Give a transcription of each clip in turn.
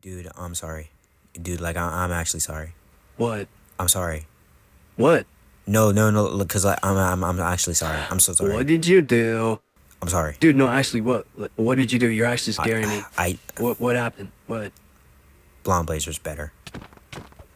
Dude, I'm sorry. Dude, like, I'm actually sorry. What? I'm sorry. What? No, no, no, because I'm actually sorry. I'm so What sorry. did you do? I'm sorry. Dude, no, actually, what did you do? You're actually I, scaring me. I, What happened? What? Blonde Blazer's better.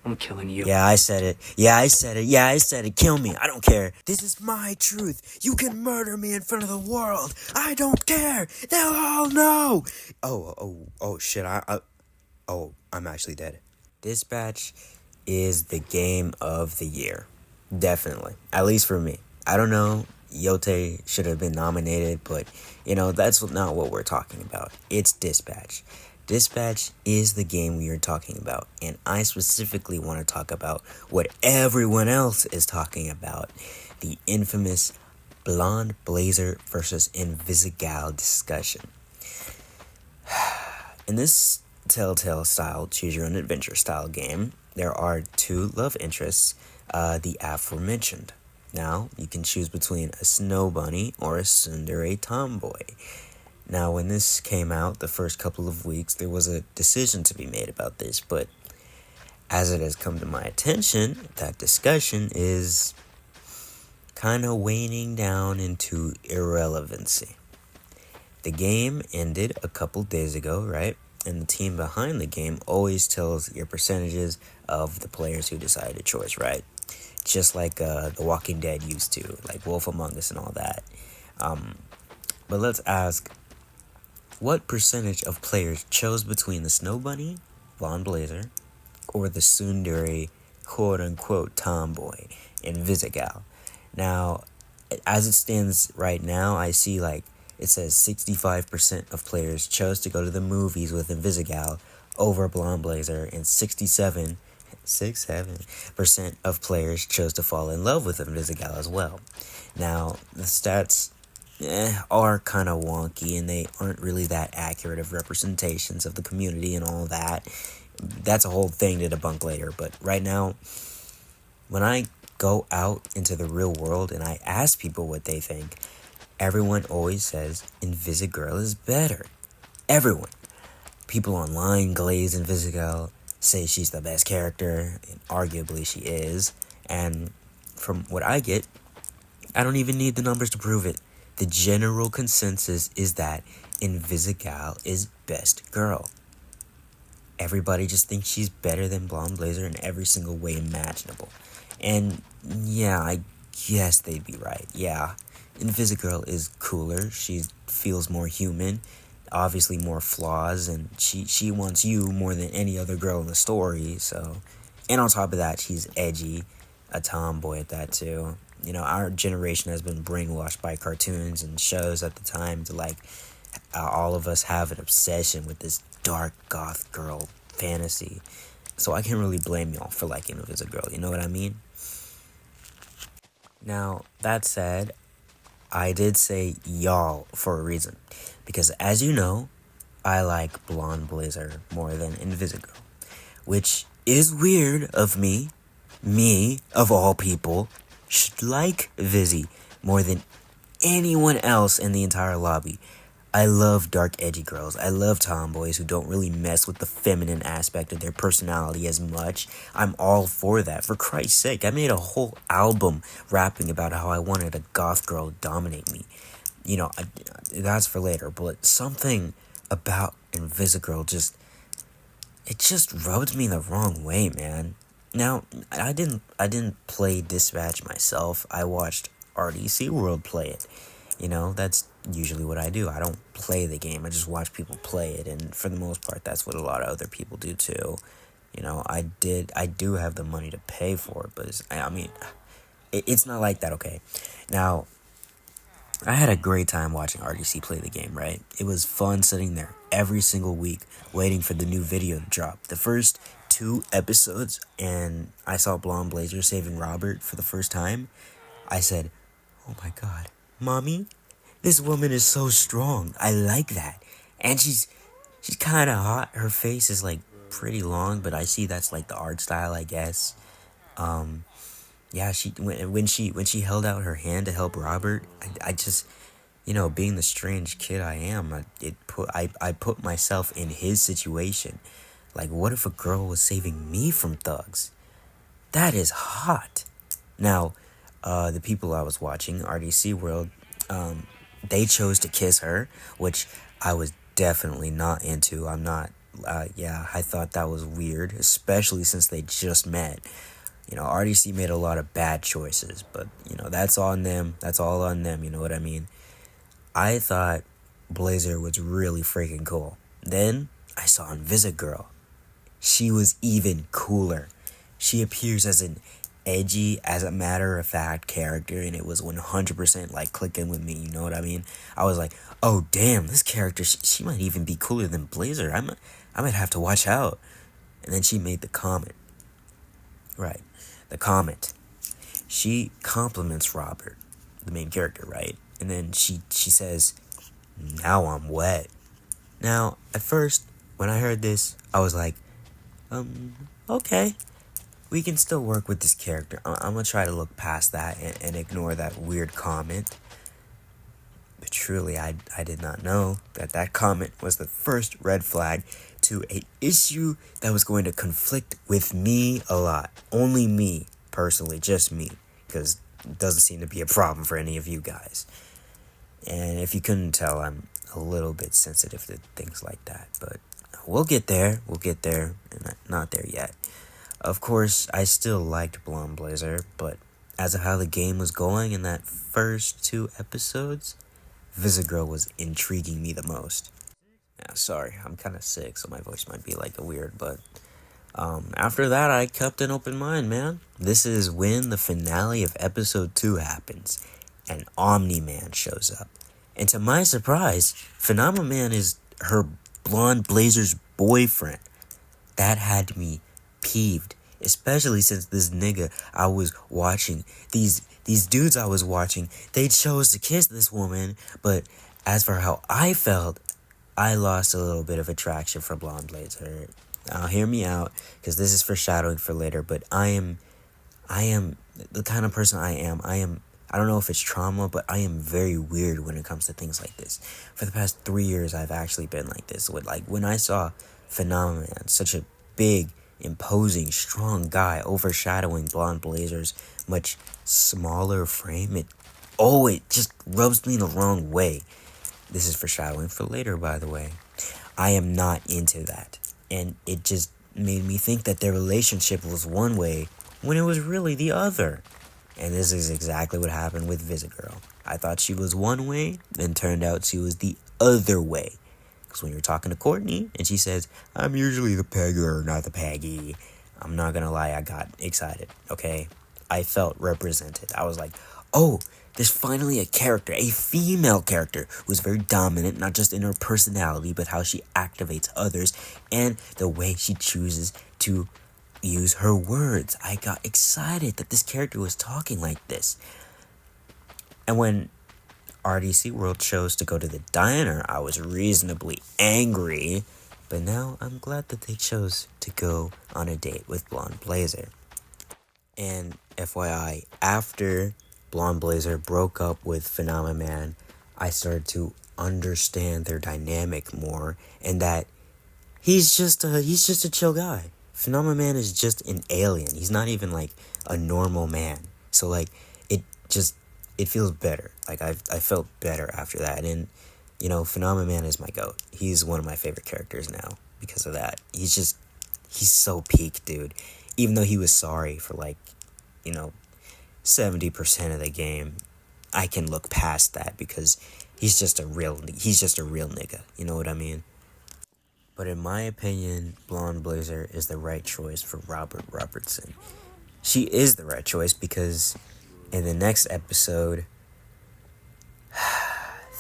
I'm killing you. Yeah, I said it. Yeah, I said it. Yeah, I said it. Kill me. I don't care. This is my truth. You can murder me in front of the world. I don't care. They'll all know. Oh, shit. I'm actually dead. Dispatch is the game of the year. Definitely. At least for me. I don't know. Yote should have been nominated, but, that's not what we're talking about. It's Dispatch. Dispatch is the game we are talking about, and I specifically want to talk about what everyone else is talking about, the infamous Blonde Blazer versus Invisigal discussion. In this Telltale style, choose your own adventure style game, there are two love interests, the aforementioned. Now, you can choose between a snow bunny or a tsundere tomboy. Now, when this came out, the first couple of weeks, there was a decision to be made about this, but as it has come to my attention, that discussion is kind of waning down into irrelevancy. The game ended a couple days ago, right? And the team behind the game always tells your percentages of the players who decided a choice, right? Just like The Walking Dead used to, like Wolf Among Us and all that. But let's ask, what percentage of players chose between the Snow Bunny, Blonde Blazer, or the tsundere, quote-unquote, tomboy, Invisigal? Now, as it stands right now, I see it says 65% of players chose to go to the movies with Invisigal over Blonde Blazer, and 67% of players chose to fall in love with Invisigal as well. Now, the stats are kind of wonky, and they aren't really that accurate of representations of the community and all that. That's a whole thing to debunk later, but right now, when I go out into the real world and I ask people what they think, everyone always says Invisigirl is better. Everyone. People online glaze Invisigal, say she's the best character, and arguably she is. And from what I get, I don't even need the numbers to prove it. The general consensus is that Invisigal is best girl. Everybody just thinks she's better than Blonde Blazer in every single way imaginable. And yeah, I guess they'd be right. Yeah, Invisigirl is cooler. She feels more human, obviously more flaws, and she wants you more than any other girl in the story. So, and on top of that, she's edgy, a tomboy at that too. Our generation has been brainwashed by cartoons and shows at the time to all of us have an obsession with this dark goth girl fantasy. So I can't really blame y'all for liking Invisigal, you know what I mean? Now, that said, I did say y'all for a reason. Because as you know, I like Blonde Blazer more than Invisigal. Which is weird of me. Me, of all people, should like Vizzy more than anyone else in the entire lobby. I love dark, edgy girls. I love tomboys who don't really mess with the feminine aspect of their personality as much. I'm all for that. For Christ's sake, I made a whole album rapping about how I wanted a goth girl to dominate me. That's for later, but something about Invisigirl just rubbed me the wrong way, man. Now, I didn't play Dispatch myself. I watched RDC World play it. That's usually what I do. I don't play the game. I just watch people play it, and for the most part, that's what a lot of other people do too. I do have the money to pay for it, but it's not like that, okay? Now, I had a great time watching RDC play the game, right? It was fun sitting there every single week waiting for the new video to drop. The first 2 episodes, and I saw Blonde Blazer saving Robert for the first time. I said, oh my god, mommy, this woman is so strong. I like that. And she's kind of hot. Her face is pretty long, but I see that's the art style, I guess. Yeah, when she held out her hand to help Robert, I just, being the strange kid I am, I put myself in his situation. Like, what if a girl was saving me from thugs? That is hot. Now, the people I was watching, RDC World, they chose to kiss her, which I was definitely not into. I'm not, yeah, I thought that was weird, especially since they just met. You know, RDC made a lot of bad choices, but, you know, that's on them. That's all on them, you know what I mean? I thought Blazer was really freaking cool. Then I saw Invisigirl. She was even cooler. She appears as an edgy, as a matter of fact character, and it was 100% like clicking with me, you know what I mean? I was like, oh damn, this character, she might even be cooler than Blazer. I might have to watch out. And then she made the comment. Right. The comment. She compliments Robert, the main character, right? And then she says, now I'm wet. Now, at first, when I heard this, I was like, okay. We can still work with this character. I'm gonna try to look past that and ignore that weird comment. But truly, I did not know that comment was the first red flag to an issue that was going to conflict with me a lot. Only me, personally, just me. Because it doesn't seem to be a problem for any of you guys. And if you couldn't tell, I'm a little bit sensitive to things like that. But we'll get there. And not there yet. Of course, I still liked Blonde Blazer, but as of how the game was going in that first 2 episodes, Visigirl was intriguing me the most. Yeah, sorry, I'm kind of sick, so my voice might be like a weird, but after that, I kept an open mind, man. This is when the finale of episode 2 happens, and Omni-Man shows up. And to my surprise, Phenomenon is her Blonde Blazer's boyfriend. That had me peeved, especially since this nigga I was watching, these dudes I was watching, they chose to kiss this woman, but as for how I felt, I lost a little bit of attraction for Blonde Blazer. Now hear me out, because this is foreshadowing for later, but I am the kind of person I am. I don't know if it's trauma, but I am very weird when it comes to things like this. For the past 3 years, I've actually been like this. With like when I saw Phenomenon, such a big, imposing, strong guy overshadowing Blonde Blazer's much smaller frame, it just rubs me the wrong way. This is foreshadowing for later, by the way. I am not into that. And it just made me think that their relationship was one way when it was really the other. And this is exactly what happened with Visigirl. I thought she was one way, then turned out she was the other way. Because when you're talking to Courtney, and she says, I'm usually the pegger, not the peggy. I'm not gonna lie, I got excited, okay? I felt represented. I was like, oh, there's finally a character, a female character, who's very dominant, not just in her personality, but how she activates others, and the way she chooses to use her words. I got excited that this character was talking like this. And when RDC World chose to go to the diner, I was reasonably angry, but now I'm glad that they chose to go on a date with Blonde Blazer. And FYI, after Blonde Blazer broke up with Phenomenon, I started to understand their dynamic more, and that he's just a chill guy. Phenomenon is just an alien. He's not even like a normal man. So like it feels better. Like I felt better after that. And you know, Phenomenon is my goat. He's one of my favorite characters now because of that. He's so peak, dude. Even though he was sorry for like, you know, 70% of the game, I can look past that because he's just a real nigga. You know what I mean? But in my opinion, Blonde Blazer is the right choice for Robert Robertson. She is the right choice because in the next episode,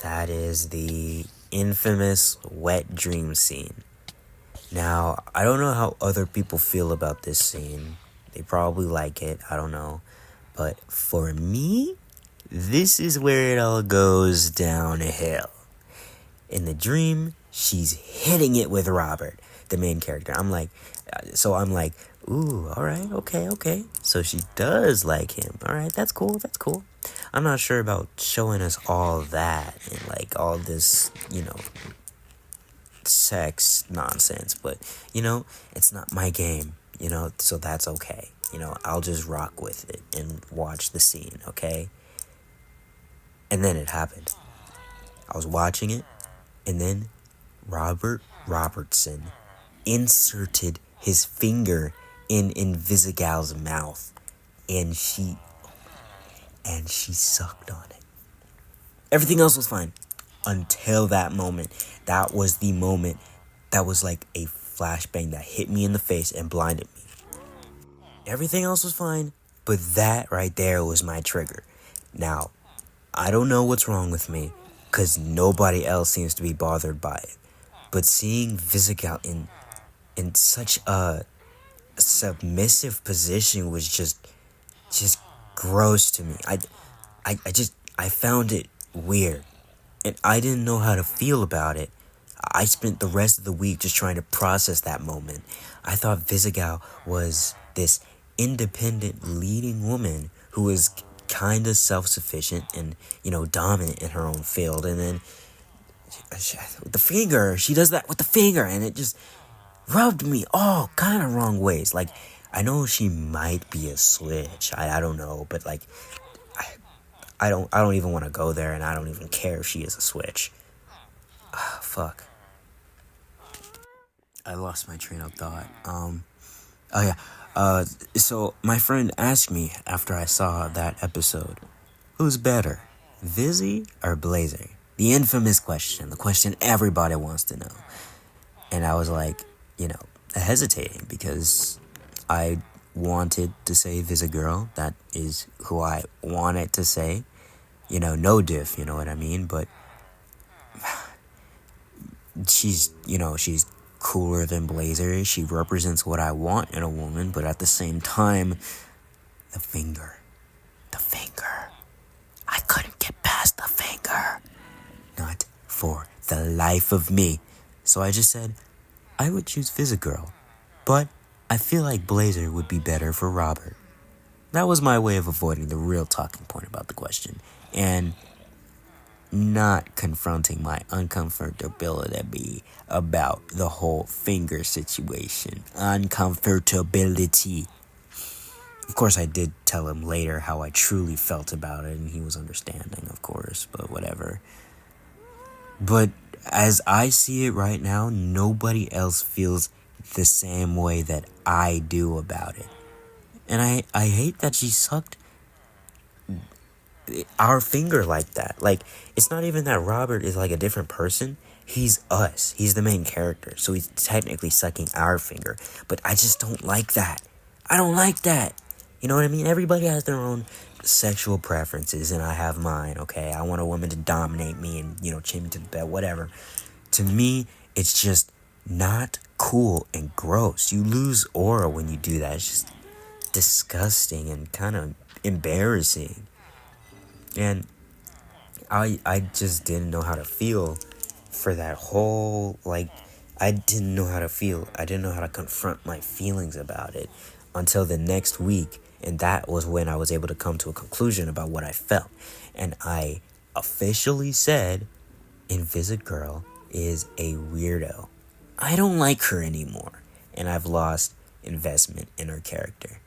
that is the infamous wet dream scene. Now, I don't know how other people feel about this scene. They probably like it, I don't know. But for me, this is where it all goes downhill. In the dream, she's hitting it with Robert, the main character. I'm like, ooh, all right, okay. So she does like him. All right, that's cool. I'm not sure about showing us all that and like all this, you know, sex nonsense, but it's not my game, so that's okay. I'll just rock with it and watch the scene, okay? And then it happened. I was watching it, and then Robert Robertson inserted his finger in Invisigal's mouth, and she sucked on it. Everything else was fine until that moment. That was the moment that was like a flashbang that hit me in the face and blinded me. Everything else was fine, but that right there was my trigger. Now, I don't know what's wrong with me, because nobody else seems to be bothered by it. But seeing Visigal in such a submissive position was just gross to me. I found it weird, and I didn't know how to feel about it. I spent the rest of the week just trying to process that moment. I thought Visigal was this independent leading woman who was kind of self-sufficient and, dominant in her own field. And then the finger, she does that with the finger, and it just rubbed me all kind of wrong ways. Like, I know she might be a switch. I don't know, but like, I don't even want to go there, and I don't even care if she is a switch. Fuck. I lost my train of thought. Oh yeah. So my friend asked me after I saw that episode, who's better, Vizzy or Blazer? The infamous question, the question everybody wants to know. And I was like, hesitating, because I wanted to say Girl. That is who I wanted to say. No diff, you know what I mean? But she's cooler than Blazer. She represents what I want in a woman, but at the same time, the finger. I couldn't get past the finger. Not for the life of me. So I just said, I would choose Girl, but I feel like Blazer would be better for Robert. That was my way of avoiding the real talking point about the question, and not confronting my uncomfortability about the whole finger situation. Uncomfortability. Of course, I did tell him later how I truly felt about it, and he was understanding, of course, but whatever. But as I see it right now, nobody else feels the same way that I do about it. And I hate that she sucked our finger like that. Like, it's not even that Robert is like a different person. He's us. He's the main character. So he's technically sucking our finger. But I just don't like that. I don't like that. You know what I mean? Everybody has their own sexual preferences, and I have mine, okay? I want a woman to dominate me and, chain me to the bed, whatever. To me, it's just not cool and gross. You lose aura when you do that. It's just disgusting and kind of embarrassing. And I just didn't know how to feel for that whole, I didn't know how to feel. I didn't know how to confront my feelings about it until the next week. And that was when I was able to come to a conclusion about what I felt. And I officially said, Girl is a weirdo. I don't like her anymore. And I've lost investment in her character.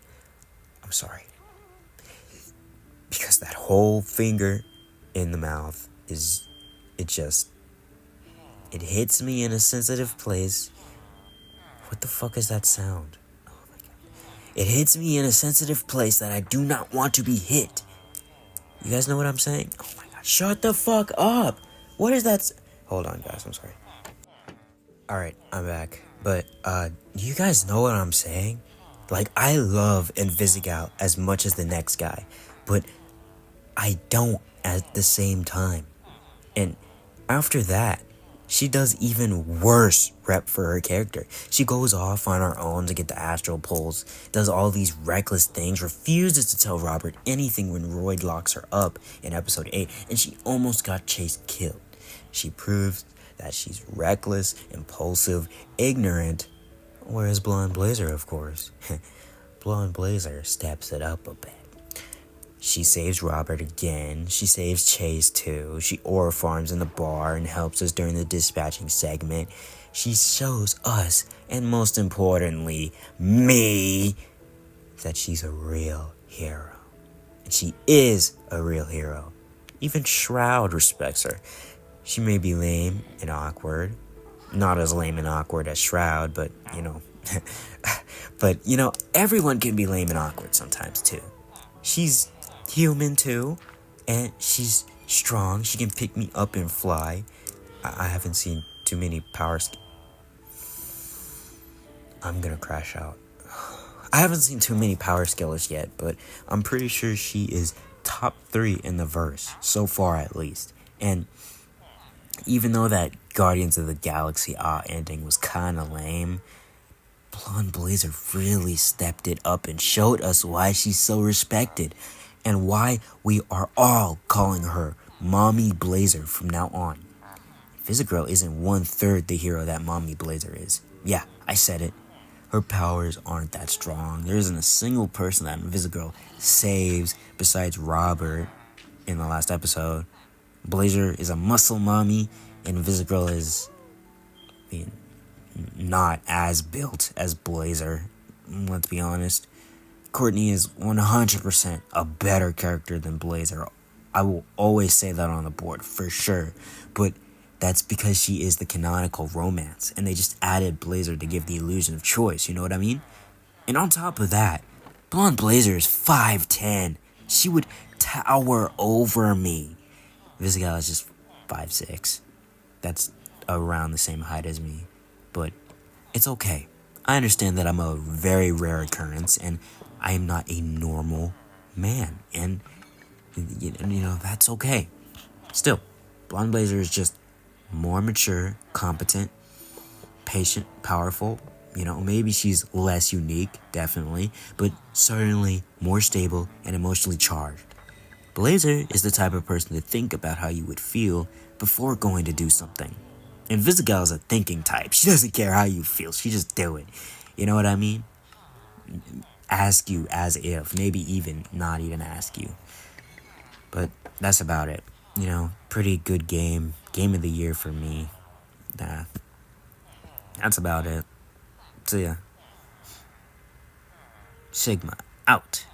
I'm sorry. Because that whole finger in the mouth it hits me in a sensitive place. What the fuck is that sound? Oh my god. It hits me in a sensitive place that I do not want to be hit. You guys know what I'm saying? Oh my god. Shut the fuck up. What is that? Hold on, guys. I'm sorry. Alright, I'm back. But, you guys know what I'm saying? Like, I love Invisigal as much as the next guy, but I don't at the same time. And after that, she does even worse rep for her character. She goes off on her own to get the astral pulse, does all these reckless things, refuses to tell Robert anything when Royd locks her up in episode 8, and she almost got Chase killed. She proves that she's reckless, impulsive, ignorant, whereas Blonde Blazer, of course, Blonde Blazer steps it up a bit. She saves Robert again. She saves Chase too. She aura farms in the bar and helps us during the dispatching segment. She shows us, and most importantly, me, that she's a real hero. And she is a real hero. Even Shroud respects her. She may be lame and awkward. Not as lame and awkward as Shroud, but you know. But you know, everyone can be lame and awkward sometimes too. She's human too, and she's strong. She can pick me up and fly. I haven't seen too many I'm gonna crash out. I haven't seen too many power scalers yet, but I'm pretty sure she is top 3 in the verse, so far at least. And even though that Guardians of the Galaxy ending was kinda lame, Blonde Blazer really stepped it up and showed us why she's so respected, and why we are all calling her Mommy Blazer from now on. Visagirl isn't 1/3 the hero that Mommy Blazer is. Yeah, I said it. Her powers aren't that strong. There isn't a single person that Visagirl saves besides Robert in the last episode. Blazer is a muscle mommy, and Visagirl is not as built as Blazer. Let's be honest. Courtney is 100% a better character than Blazer. I will always say that on the board, for sure. But that's because she is the canonical romance, and they just added Blazer to give the illusion of choice, you know what I mean? And on top of that, Blonde Blazer is 5'10". She would tower over me. Visigal is just 5'6". That's around the same height as me. But it's okay. I understand that I'm a very rare occurrence, and I am not a normal man. And, you know, that's okay. Still, Blonde Blazer is just more mature, competent, patient, powerful. You know, maybe she's less unique, definitely, but certainly more stable and emotionally charged. Blazer is the type of person to think about how you would feel before going to do something. And Visigal is a thinking type. She doesn't care how you feel. She just do it. You know what I mean? Ask you as if. Maybe even not even ask you. But that's about it. You know, pretty good game. Game of the year for me. That's about it. So yeah. Sigma out.